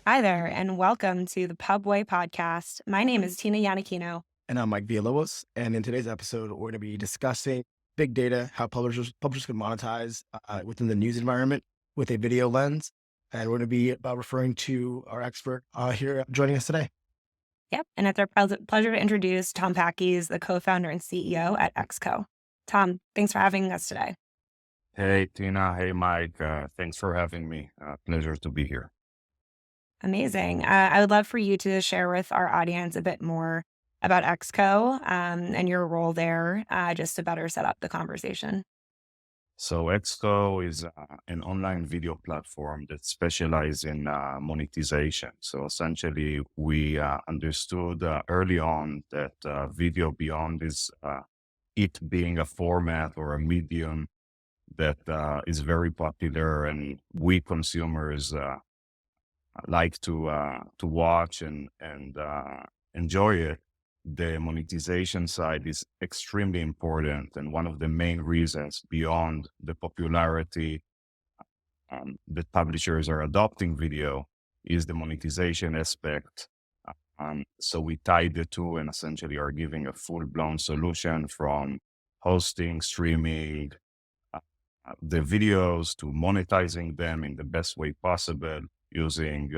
Hi there, and welcome to the Pubway podcast. My name is Tina Yanakino. And I'm Mike Villalobos. And in today's episode, we're going to be discussing big data, how publishers can monetize within the news environment with a video lens. And we're going to be referring to our expert here joining us today. Yep, and it's our pleasure to introduce Tom Pachys, the co-founder and CEO at XCO. Tom, thanks for having us today. Hey, Tina. Hey, Mike. Thanks for having me. Pleasure to be here. Amazing. I would love for you to share with our audience a bit more about XCO and your role there, just to better set up the conversation. So, Exco is an online video platform that specializes in monetization. So, essentially, we understood early on that video beyond is it being a format or a medium that is very popular, and we consumers like to watch and enjoy it. The monetization side is extremely important, and one of the main reasons beyond the popularity that publishers are adopting video is the monetization aspect. So we tied the two and essentially are giving a full-blown solution from hosting, streaming the videos to monetizing them in the best way possible using,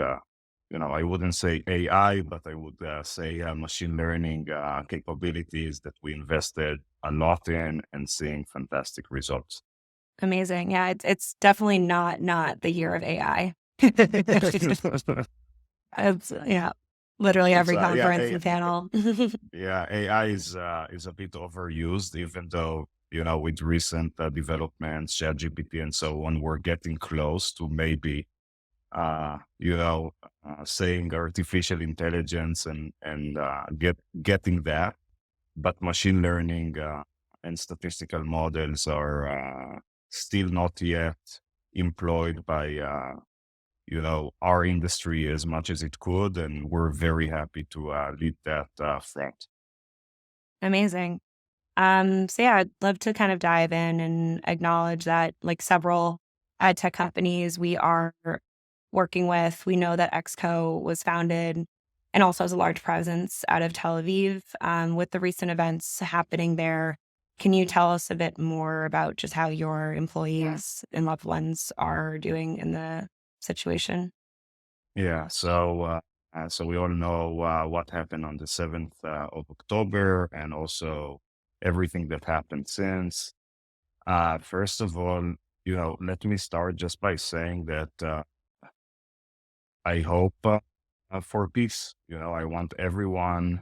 I wouldn't say AI, but I would say machine learning capabilities that we invested a lot in and seeing fantastic results. Amazing. Yeah, it's definitely not the year of AI. Yeah, literally It's every yeah, conference and panel. yeah, AI is a bit overused, even though with recent developments, ChatGPT and so on, we're getting close to maybe saying artificial intelligence and getting that, but machine learning and statistical models are still not yet employed by our industry as much as it could, and we're very happy to lead that front. Amazing. So yeah, I'd love to kind of dive in and acknowledge that like several ad tech companies we are working with, we know that XCO was founded and also has a large presence out of Tel Aviv. With the recent events happening there, can you tell us a bit more about just how your employees and loved ones are doing in the situation? Yeah, so we all know what happened on the 7th of October and also everything that happened since. First of all, let me start just by saying that I hope for peace. I want everyone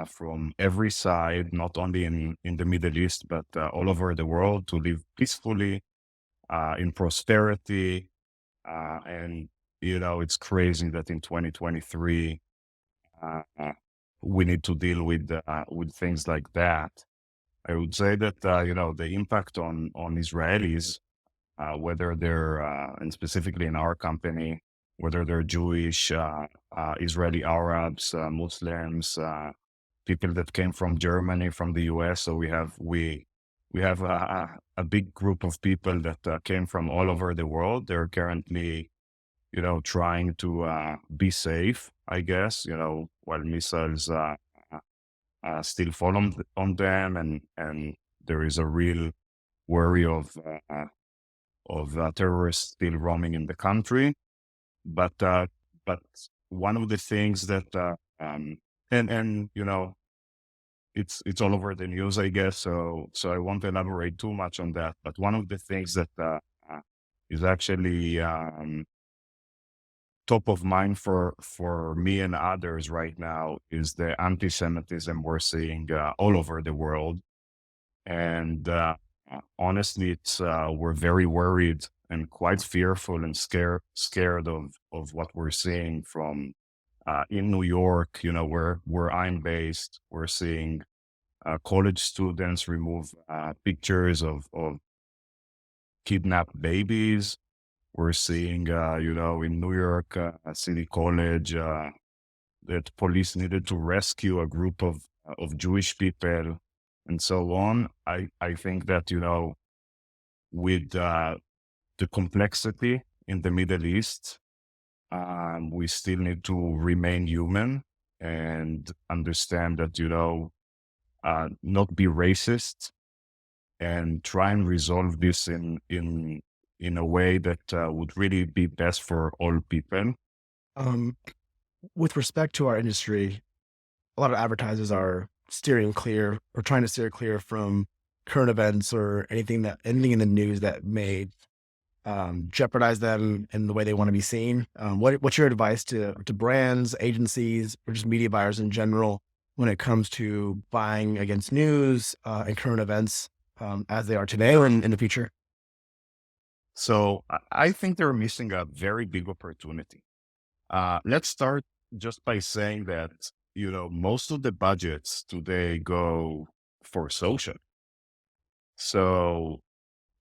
from every side, not only in the Middle East, but all over the world to live peacefully in prosperity. And, it's crazy that in 2023, uh, uh, we need to deal with things like that. I would say that, the impact on Israelis, whether they're, and specifically in our company, whether they're Jewish, Israeli Arabs, Muslims, people that came from Germany, from the US. So we have a big group of people that came from all over the world. They're currently, trying to be safe, I guess, while missiles still fall on them, and there is a real worry of terrorists still roaming in the country. But one of the things that and it's all over the news, I guess. So I won't elaborate too much on that. But one of the things that is actually top of mind for me and others right now is the anti-Semitism we're seeing all over the world. And honestly, it's we're very worried and quite fearful and scared of what we're seeing from in New York. Where I'm based, we're seeing college students remove pictures of kidnapped babies. We're seeing, in New York City College, that police needed to rescue a group of Jewish people and so on. I think that, with the complexity in the Middle East, We still need to remain human and understand that, not be racist and try and resolve this in a way that would really be best for all people. Um, with respect to our industry, a lot of advertisers are steering clear or trying to steer clear from current events or anything in the news that may jeopardize them in the way they want to be seen. What's your advice to brands, agencies, or just media buyers in general when it comes to buying against news and current events as they are today or in the future? So I think they're missing a very big opportunity. Let's start just by saying that, most of the budgets today go for social. So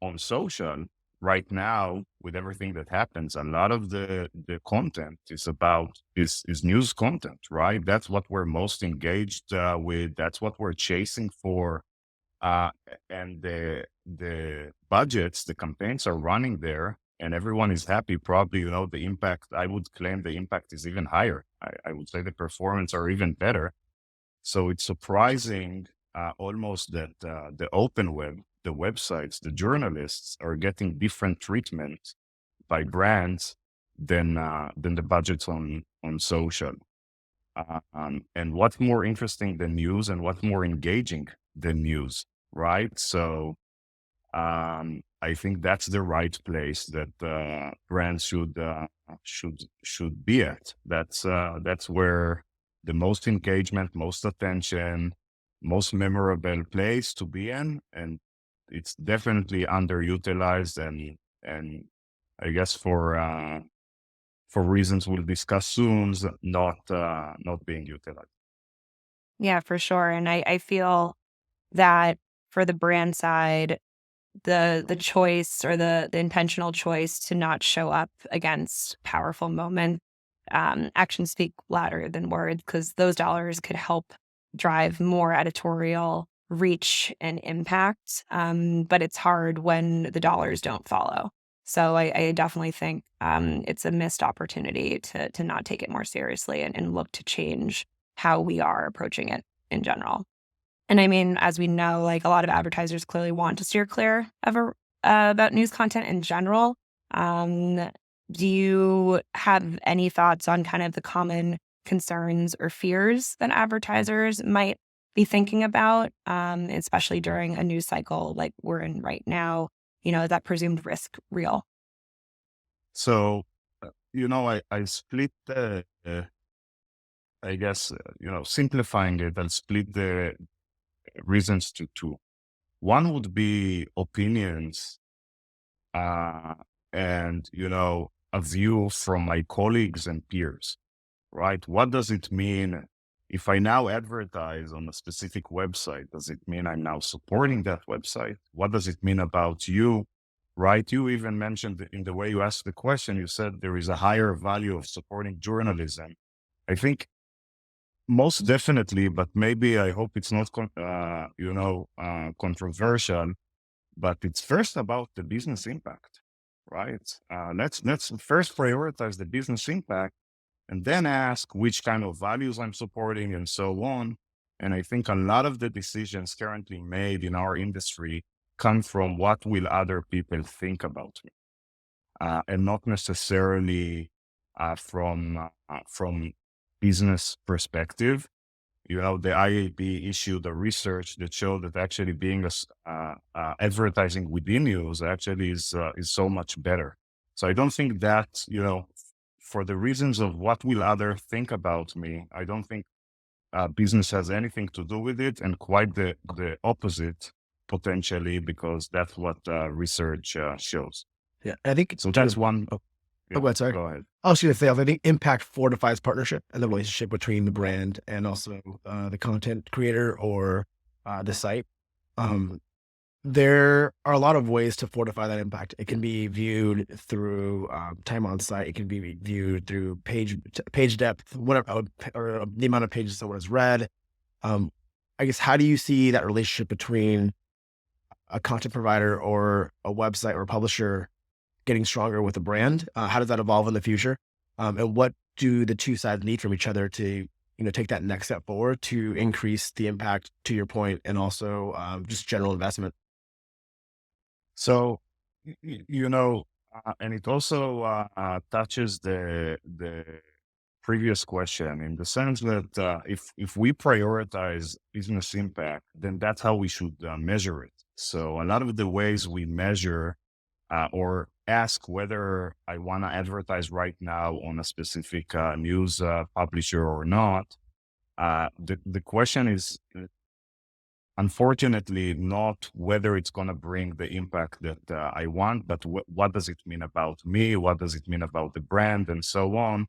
on social right now, with everything that happens, a lot of the content is news content, right? That's what we're most engaged with. That's what we're chasing for. Uh, and the budgets, the campaigns are running there, and everyone is happy. Probably, the impact. I would claim the impact is even higher. I would say the performance are even better. So it's surprising, almost that the open web, the websites, the journalists are getting different treatment by brands than the budgets on social. And what's more interesting than news, and what's more engaging than news, right? So I think that's the right place that brands should be at. That's where the most engagement, most attention, most memorable place to be in, and it's definitely underutilized, and I guess for reasons we'll discuss soon, not being utilized. Yeah, for sure. And I feel that for the brand side, the choice or the intentional choice to not show up against powerful moments, actions speak louder than words because those dollars could help drive more editorial reach and impact. But it's hard when the dollars don't follow. So I definitely think it's a missed opportunity to not take it more seriously and look to change how we are approaching it in general. And I mean, as we know, like a lot of advertisers clearly want to steer clear of about news content in general. Um, do you have any thoughts on kind of the common concerns or fears that advertisers might be thinking about, especially during a news cycle like we're in right now? Is that presumed risk real? So, I split I guess, simplifying it, I'll split the reasons to two. One would be opinions, uh, and, a view from my colleagues and peers, right? What does it mean if I now advertise on a specific website? Does it mean I'm now supporting that website? What does it mean about you? Right? You even mentioned in the way you asked the question, you said there is a higher value of supporting journalism. I think most definitely, but maybe I hope it's not, controversial. But it's first about the business impact, right? Let's first prioritize the business impact, and then ask which kind of values I'm supporting and so on. And I think a lot of the decisions currently made in our industry come from what will other people think about me, and not necessarily from business perspective. The IAB issued a research that showed that actually being advertising within news actually is so much better. So I don't think that, for the reasons of what will other think about me, I don't think business has anything to do with it, and quite the opposite potentially, because that's what research shows. Yeah, I think So that's one. oh, Yeah, go ahead, sorry. go ahead. I was going to say, I think impact fortifies partnership and the relationship between the brand and also the content creator or the site. Um, there are a lot of ways to fortify that impact. It can be viewed through time on site. It can be viewed through page depth, whatever, or the amount of pages someone has read. Um, I guess, how do you see that relationship between a content provider or a website or a publisher getting stronger with a brand? How does that evolve in the future? And what do the two sides need from each other to take that next step forward to increase the impact, to your point, and also just general investment? So, and it also touches the previous question in the sense that if we prioritize business impact, then that's how we should measure it. So a lot of the ways we measure or ask whether I want to advertise right now on a specific news publisher or not, the question is unfortunately not whether it's going to bring the impact that I want, but what does it mean about me? What does it mean about the brand and so on?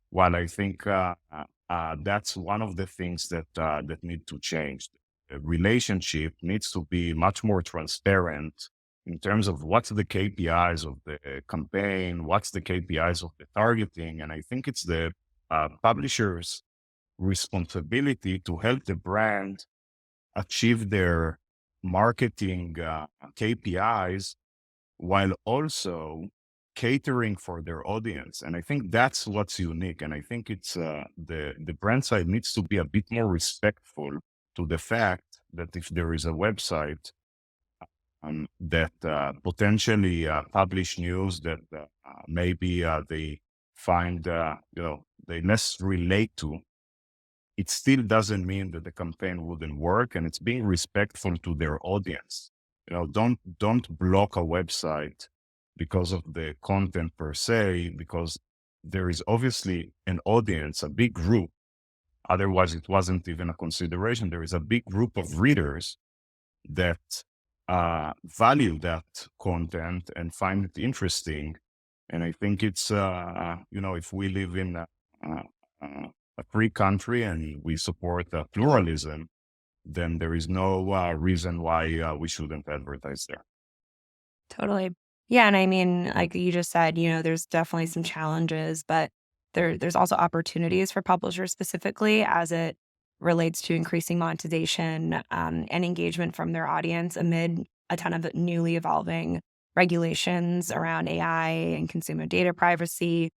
While I think that's one of the things that need to change. The relationship needs to be much more transparent in terms of what's the KPIs of the campaign, what's the KPIs of the targeting. And I think it's the publisher's responsibility to help the brand achieve their marketing KPIs while also catering for their audience. And I think that's what's unique. And I think it's the brand side needs to be a bit more respectful to the fact that if there is a website that potentially publish news that maybe they find they less relate to, it still doesn't mean that the campaign wouldn't work, and it's being respectful to their audience. Don't block a website because of the content per se, because there is obviously an audience, a big group. Otherwise, it wasn't even a consideration. There is a big group of readers that value that content and find it interesting. And I think it's, if we live in a free country and we support pluralism, then there is no reason why we shouldn't advertise there. Totally. Yeah, and I mean, like you just said, there's definitely some challenges, but there's also opportunities for publishers specifically as it relates to increasing monetization and engagement from their audience amid a ton of newly evolving regulations around AI and consumer data privacy.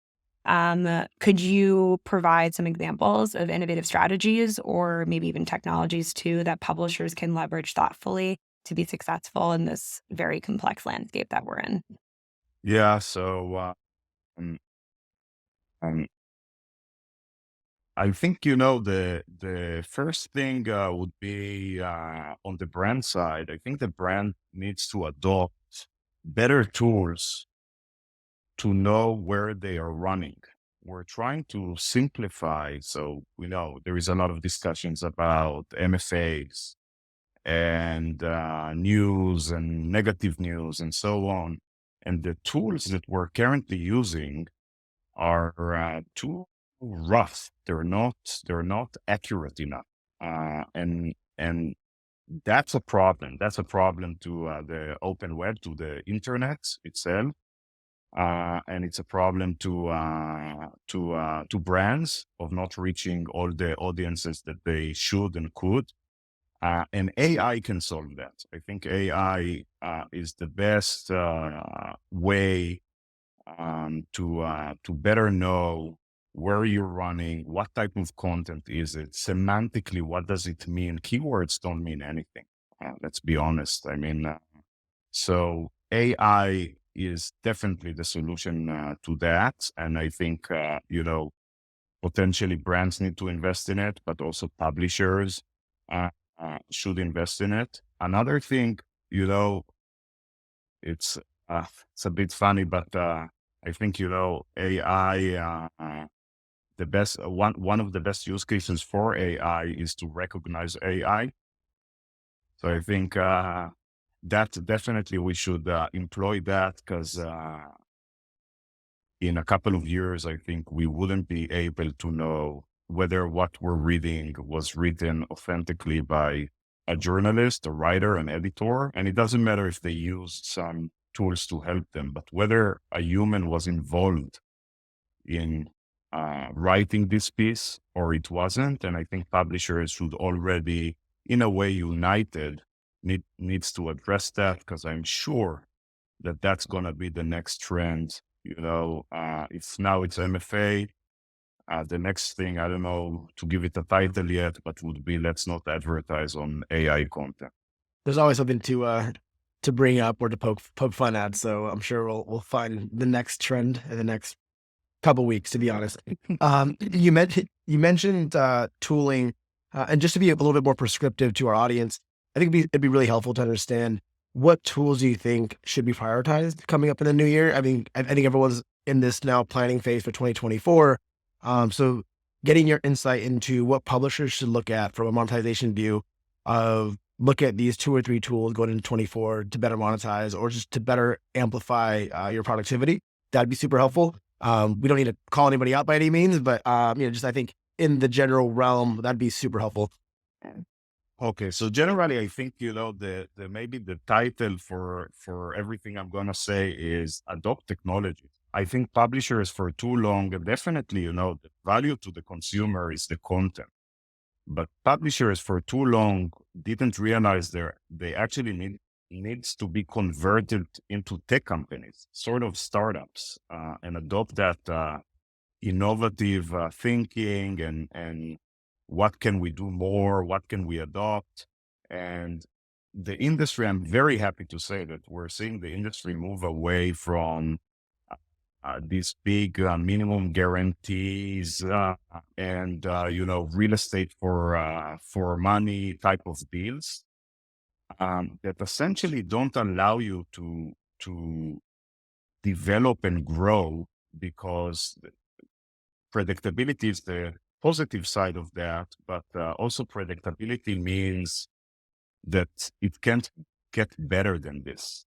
Could you provide some examples of innovative strategies or maybe even technologies too that publishers can leverage thoughtfully to be successful in this very complex landscape that we're in? Yeah. So um, um, I think the first thing would be on the brand side. I think the brand needs to adopt better tools to know where they are running. We're trying to simplify. So we know there is a lot of discussions about MFAs and news and negative news and so on. And the tools that we're currently using are too rough. They're not accurate enough. And that's a problem. That's a problem to the open web, to the internet itself. And it's a problem to brands of not reaching all the audiences that they should and could. And AI can solve that. I think AI is the best way to better know where you're running, what type of content is it, semantically, what does it mean? Keywords don't mean anything. Let's be honest. I mean, so AI is definitely the solution to that. And I think, potentially brands need to invest in it, but also publishers uh, should invest in it. Another thing, it's, it's a bit funny, but I think, AI, the best, one of the best use cases for AI is to recognize AI. So I think, that definitely we should employ that because in a couple of years, I think we wouldn't be able to know whether what we're reading was written authentically by a journalist, a writer, an editor. And it doesn't matter if they used some tools to help them, but whether a human was involved in writing this piece or it wasn't. And I think publishers should already, in a way, united needs to address that because I'm sure that that's going to be the next trend If now it's MFA, the next thing, I don't know to give it a title yet, but would be let's not advertise on AI content. There's always something to bring up or to poke fun at. So I'm sure we'll find the next trend in the next couple weeks, to be honest. You mentioned tooling, and just to be a little bit more prescriptive to our audience, I think it'd be really helpful to understand what tools do you think should be prioritized coming up in the new year. I mean, I think everyone's in this now planning phase for 2024. So getting your insight into what publishers should look at from a monetization view of look at these 2 or 3 tools going into 24 to better monetize or just to better amplify your productivity. That'd be super helpful. We don't need to call anybody out by any means, but just I think in the general realm, that'd be super helpful. Okay, so generally, I think the maybe the title for everything I'm gonna say is adopt technology. I think publishers for too long, and definitely, the value to the consumer is the content, but publishers for too long didn't realize they actually needs to be converted into tech companies, sort of startups, and adopt that innovative thinking and what can we do more, what can we adopt. And the industry, I'm very happy to say that we're seeing the industry move away from these big minimum guarantees and real estate for money type of deals that essentially don't allow you to develop and grow, because predictability is the positive side of that, but also predictability means that it can't get better than this.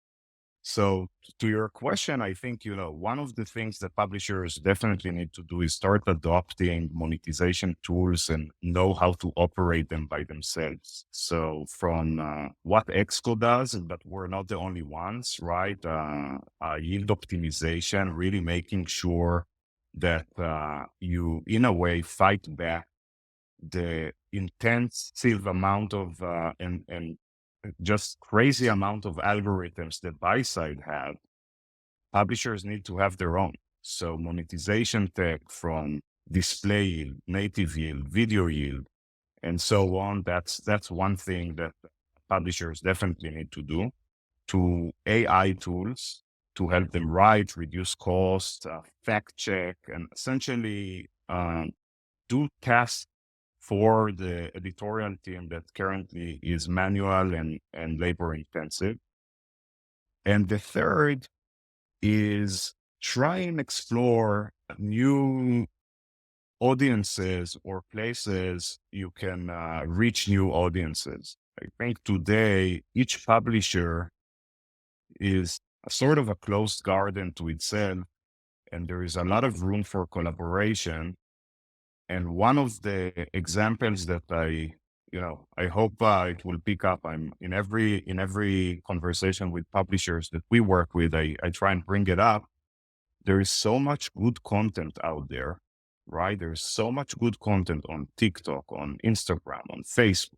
So to your question, I think, one of the things that publishers definitely need to do is start adopting monetization tools and know how to operate them by themselves. So from what Exco does, but we're not the only ones, right? Yield optimization, really making sure that you, in a way, fight back the intensive amount of and just crazy amount of algorithms that buy side have. Publishers need to have their own. So monetization tech from display yield, native yield, video yield, and so on. That's one thing that publishers definitely need to do. To AI tools to help them write, reduce cost, fact check, and essentially do tasks for the editorial team that currently is manual and labor intensive. And the third is try and explore new audiences or places you can reach new audiences. I think today each publisher is a sort of a closed garden to itself, and there is a lot of room for collaboration. And one of the examples that I hope it will pick up. I'm in every conversation with publishers that we work with, I try and bring it up. There is so much good content out there, right? There's so much good content on TikTok, on Instagram, on Facebook.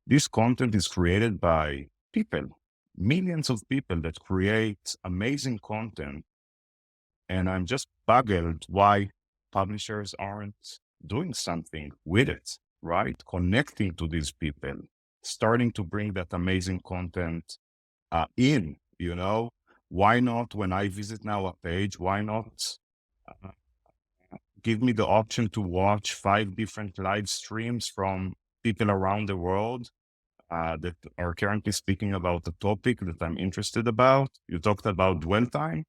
This content is created by people, millions of people that create amazing content. And I'm just boggled why publishers aren't doing something with it, right? Connecting to these people, starting to bring that amazing content in, Why not, when I visit now a page, why not uh, give me the option to watch 5 different live streams from people around the world that are currently speaking about the topic that I'm interested about? You talked about dwell time.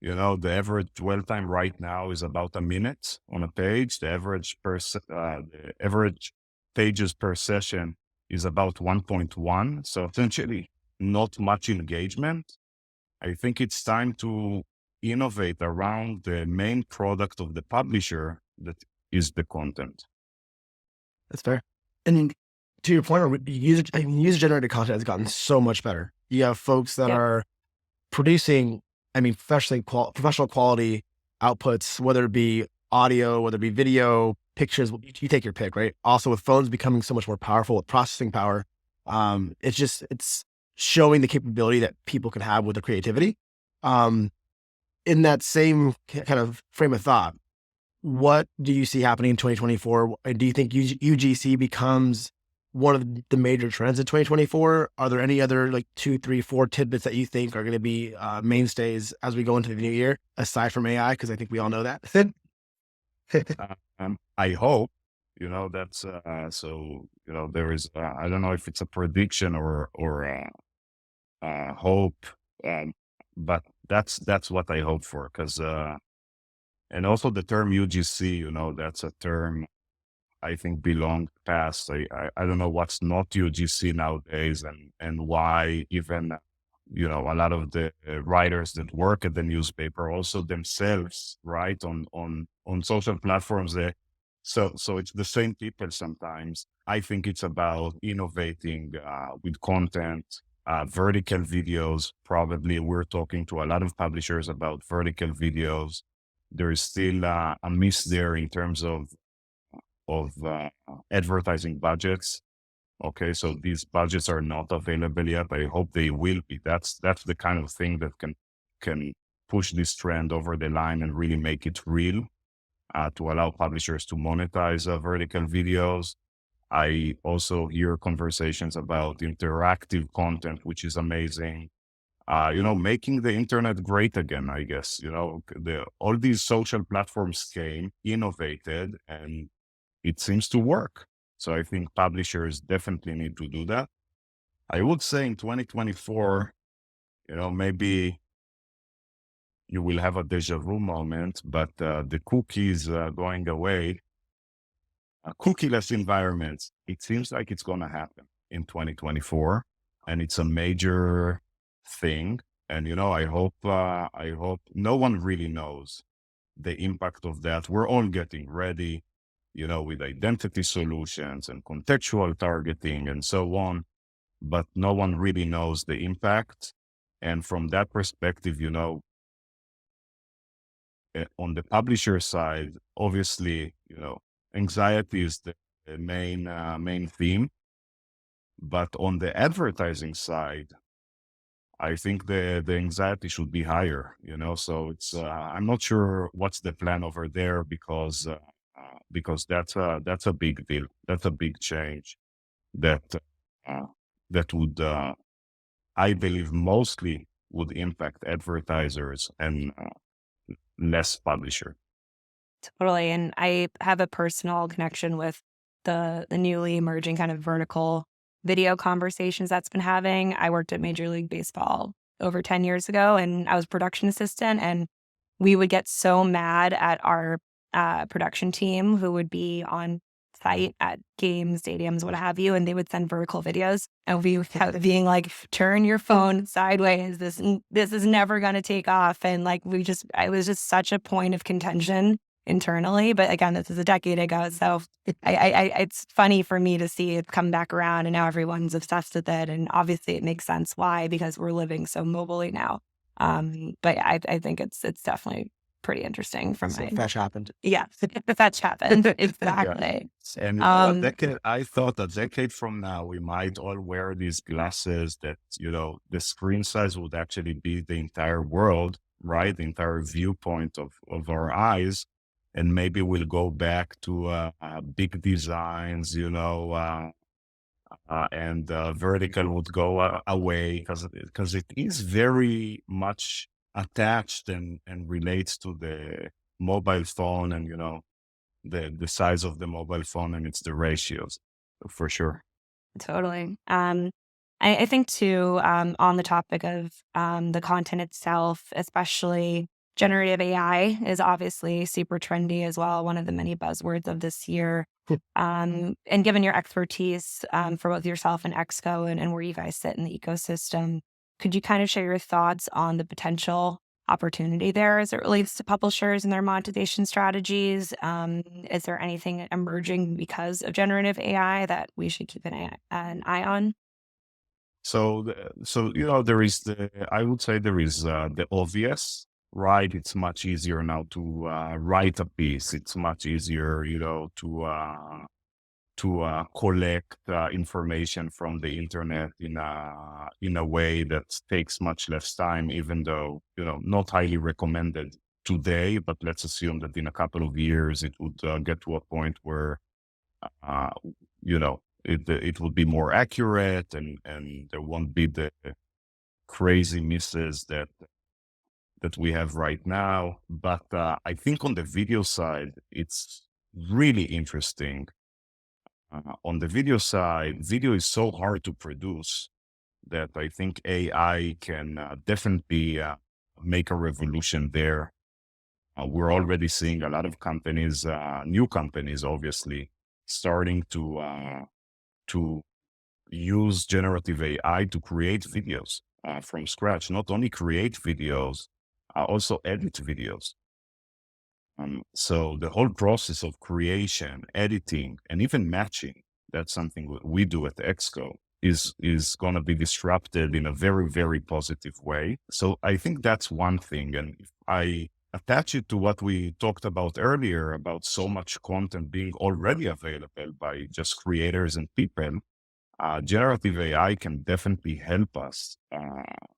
The average dwell time right now is about a minute on a page. The average pages per session is about 1.1. So essentially, not much engagement. I think it's time to innovate around the main product of the publisher, that is the content. That's fair. And to your point, user-generated content has gotten so much better. You have folks that are producing, professional quality outputs, whether it be audio, whether it be video, pictures, you take your pick, right? Also with phones becoming so much more powerful with processing power, it's showing the capability that people can have with their creativity. in that same kind of frame of thought, what do you see happening in 2024? Do you think UGC becomes one of the major trends in 2024? Are there any other like 2, 3, 4 tidbits that you think are going to be mainstays as we go into the new year, aside from AI? Because I think we all know that. I hope, that's so, there is, I don't know if it's a prediction or hope, um, but that's what I hope for. Because and also the term UGC, that's a term I think belong past. I don't know what's not UGC nowadays, and why even a lot of the writers that work at the newspaper also themselves write on social platforms. So it's the same people sometimes. I think it's about innovating with content, vertical videos. Probably we're talking to a lot of publishers about vertical videos. There is still a miss there in terms of advertising budgets. Okay, so these budgets are not available yet. I hope they will be. That's the kind of thing that can push this trend over the line and really make it real, to allow publishers to monetize vertical videos. I also hear conversations about interactive content, which is amazing. Making the internet great again, I guess. All these social platforms came, innovated, and it seems to work. So I think publishers definitely need to do that. I would say in 2024, maybe you will have a deja vu moment, but the cookies going away, cookieless environments, it seems like it's going to happen in 2024, and it's a major thing. And I hope no one really knows the impact of that. We're all getting ready, with identity solutions and contextual targeting and so on, but no one really knows the impact. And from that perspective, on the publisher side, obviously, anxiety is the main theme. But on the advertising side, I think the anxiety should be higher, so it's, I'm not sure what's the plan over there, because that's a big deal. That's a big change that, uh, that would, I believe, mostly would impact advertisers and less publisher. Totally. And I have a personal connection with the newly emerging kind of vertical video conversations that's been having. I worked at Major League Baseball over 10 years ago, and I was production assistant, and we would get so mad at our production team who would be on site at games, stadiums, what have you, and they would send vertical videos, and we would have being like, "Turn your phone sideways. This is never going to take off." And like it was just such a point of contention internally. But again, this is a decade ago, so it's funny for me to see it come back around, and now everyone's obsessed with it. And obviously, it makes sense why, because we're living so mobilely now. But I think it's definitely pretty interesting from So my fetch happened. yeah, the fetch happened. Yeah. Exactly. And Um, I thought a decade from now, we might all wear these glasses that, the screen size would actually be the entire world, right? The entire viewpoint of our eyes. And maybe we'll go back to big designs, and vertical would go away, because it is very much attached and relates to the mobile phone, and the size of the mobile phone, and it's the ratios, for sure. Totally. I think too, on the topic of the content itself, especially generative AI is obviously super trendy as well, one of the many buzzwords of this year. And given your expertise for both yourself and Exco, and where you guys sit in the ecosystem, could you kind of share your thoughts on the potential opportunity there as it relates to publishers and their monetization strategies? Is there anything emerging because of generative AI that we should keep an eye on? So, there is I would say there is the obvious, right? It's much easier now to write a piece. It's much easier, to collect information from the internet in a way that takes much less time, even though, not highly recommended today, but let's assume that in a couple of years it would get to a point where uh, it would be more accurate, and there won't be the crazy misses that we have right now. But I think on the video side, it's really interesting. On the video side, video is so hard to produce that I think AI can definitely make a revolution there. We're already seeing a lot of companies, new companies, obviously, starting to use generative AI to create videos from scratch. Not only create videos, also edit videos. So the whole process of creation, editing, and even matching, that's something we do at Exco, is going to be disrupted in a very, very positive way. So I think that's one thing. And if I attach it to what we talked about earlier, about so much content being already available by just creators and people, generative AI can definitely help us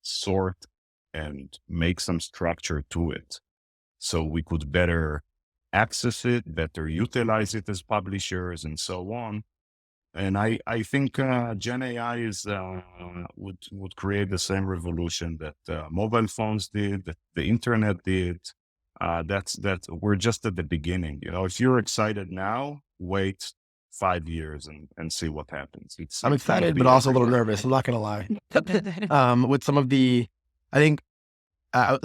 sort and make some structure to it, so we could better access it, better utilize it as publishers, and so on. And I think Gen AI would create the same revolution that mobile phones did, that the internet did. That we're just at the beginning. If you're excited now, wait 5 years and see what happens. I'm It's gonna excited, but be also a little everywhere. nervous. I'm not going to lie. With some of the, I think,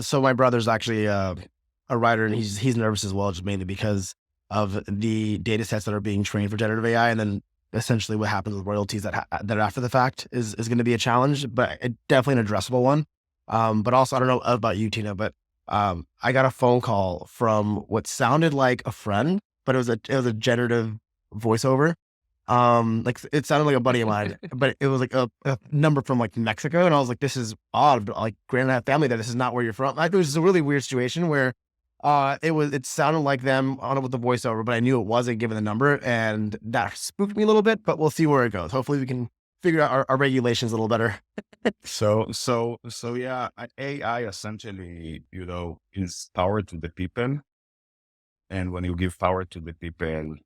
so my brother's actually a writer, and he's nervous as well, just mainly because of the data sets that are being trained for generative AI, and then essentially what happens with royalties that are after the fact is going to be a challenge, but definitely an addressable one. But also, I don't know about you, Tina, but I got a phone call from what sounded like a friend, but it was a generative voiceover. Like it sounded like a buddy of mine, but it was like a number from like Mexico. And I was like, this is odd, but like granted I have family that this is not where you're from. Like, it was just a really weird situation where it sounded like them on it with the voiceover, but I knew it wasn't given the number, and that spooked me a little bit, but we'll see where it goes. Hopefully we can figure out our regulations a little better. So yeah, AI essentially, is power to the people. And when you give power to the people,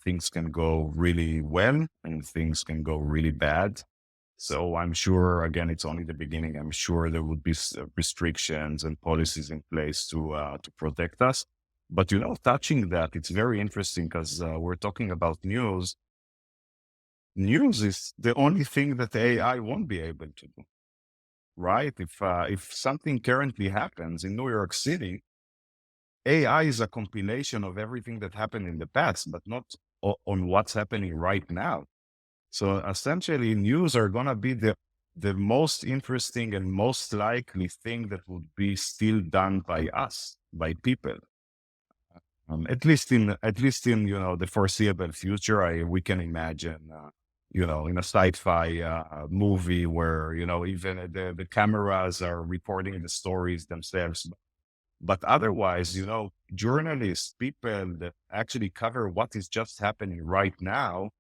things can go really well and things can go really bad. So I'm sure, again, it's only the beginning. I'm sure there would be restrictions and policies in place to protect us. But touching that, it's very interesting because we're talking about news. News is the only thing that AI won't be able to do, right? If something currently happens in New York City, AI is a compilation of everything that happened in the past, but not on what's happening right now. So essentially, news are going to be the most interesting and most likely thing that would be still done by us, by people. At least in the foreseeable future, we can imagine in a sci-fi movie where even the cameras are reporting the stories themselves. But otherwise, journalists, people that actually cover what is just happening right now,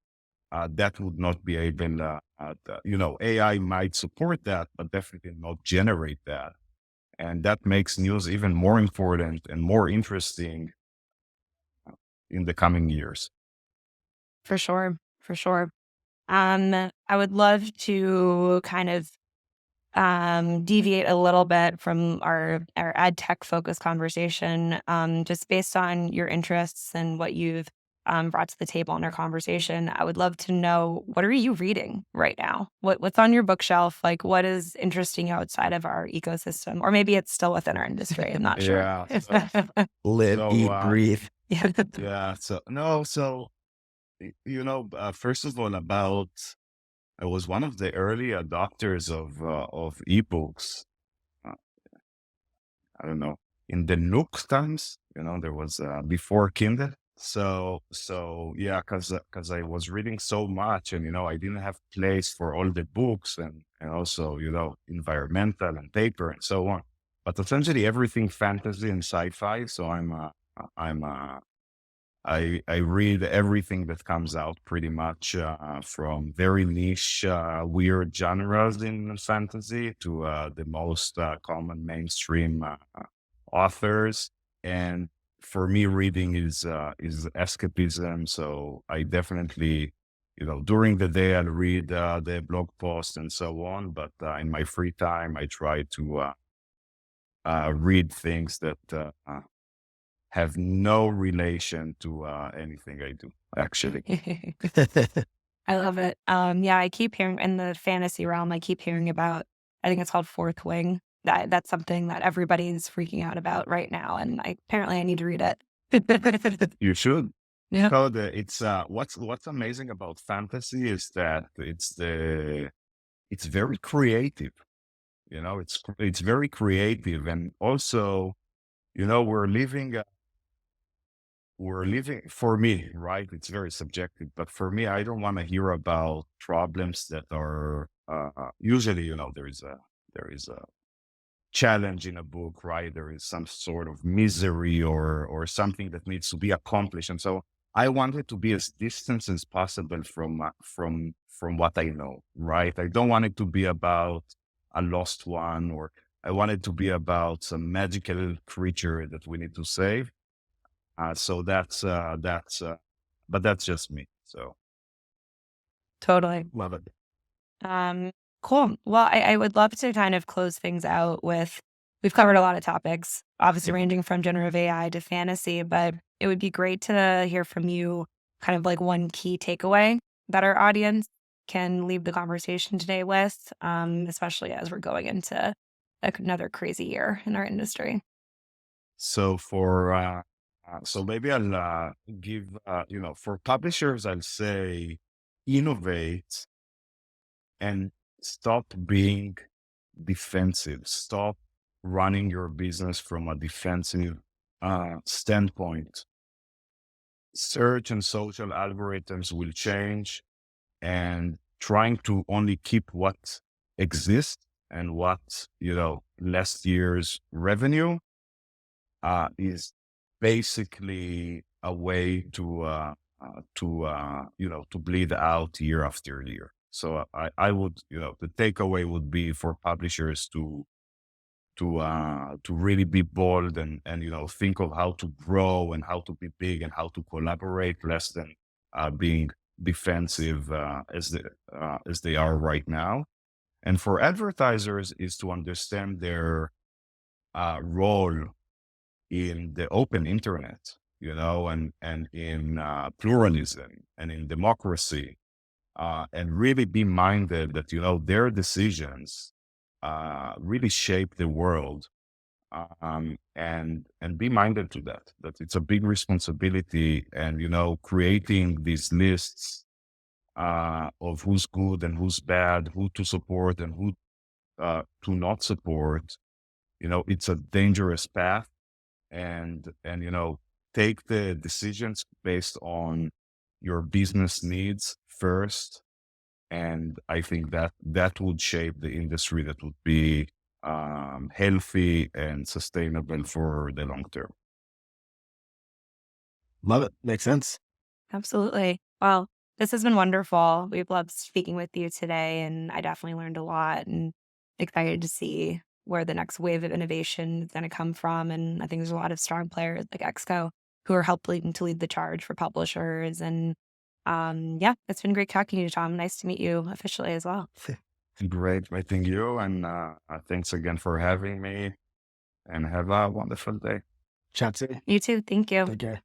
that would not be able. AI might support that, but definitely not generate that, and that makes news even more important and more interesting in the coming years. For sure. For sure. I would love to kind of deviate a little bit from our ed tech focused conversation, just based on your interests and what you've brought to the table in our conversation. I would love to know, what are you reading right now? What's on your bookshelf? Like, what is interesting you outside of our ecosystem, or maybe it's still within our industry. I'm not sure. Yeah. Live, So, eat, breathe. Yeah. yeah. So no. So first of all, I was one of the early adopters of ebooks. Uh, I don't know, in the Nook times. There was before Kindle. So yeah, because I was reading so much, and I didn't have place for all the books, and also environmental and paper and so on. But essentially everything fantasy and sci-fi. So I'm I read everything that comes out pretty much, from very niche, weird genres in fantasy to the most common mainstream authors. And for me, reading is escapism. So I definitely, during the day I'll read the blog post and so on. But in my free time, I try to read things that have no relation to anything I do, actually. I love it. Yeah, I keep hearing in the fantasy realm, I keep hearing about, I think it's called Fourth Wing. That's something that everybody's freaking out about right now, and apparently I need to read it. You should. Yeah. So it's what's amazing about fantasy is that it's very creative. It's very creative, and also, we're living for me, right? It's very subjective, but for me, I don't want to hear about problems that are usually, there is a challenge in a book, right? There is some sort of misery or something that needs to be accomplished, and so I want it to be as distant as possible from what I know, right? I don't want it to be about a lost one, or I want it to be about some magical creature that we need to save. So but that's just me. So Totally. Love it. Um, cool. Well, I would love to kind of close things out with, we've covered a lot of topics, obviously yeah. ranging from generative AI to fantasy, but it would be great to hear from you kind of like one key takeaway that our audience can leave the conversation today with, especially as we're going into another crazy year in our industry. So so maybe I'll give for publishers, I'll say innovate and stop being defensive. Stop running your business from a defensive standpoint. Search and social algorithms will change, and trying to only keep what exists and what, last year's revenue is basically a way to bleed out year after year. So I would, the takeaway would be for publishers to really be bold and think of how to grow and how to be big and how to collaborate, less than being defensive as they are right now. And for advertisers is to understand their role in the open internet, and in pluralism and in democracy, and really be minded that, their decisions really shape the world, and be minded to that it's a big responsibility, and, creating these lists of who's good and who's bad, who to support and who to not support, it's a dangerous path, and take the decisions based on your business needs first. And I think that would shape the industry that would be healthy and sustainable for the long term. Love it. Makes sense. Absolutely. Well, this has been wonderful. We've loved speaking with you today, and I definitely learned a lot and excited to see where the next wave of innovation is going to come from. And I think there's a lot of strong players like Exco who are helping to lead the charge for publishers. And yeah, it's been great talking to you, Tom. Nice to meet you officially as well. Great meeting you, and thanks again for having me, and have a wonderful day. Chat soon. You too. Thank you. Take care.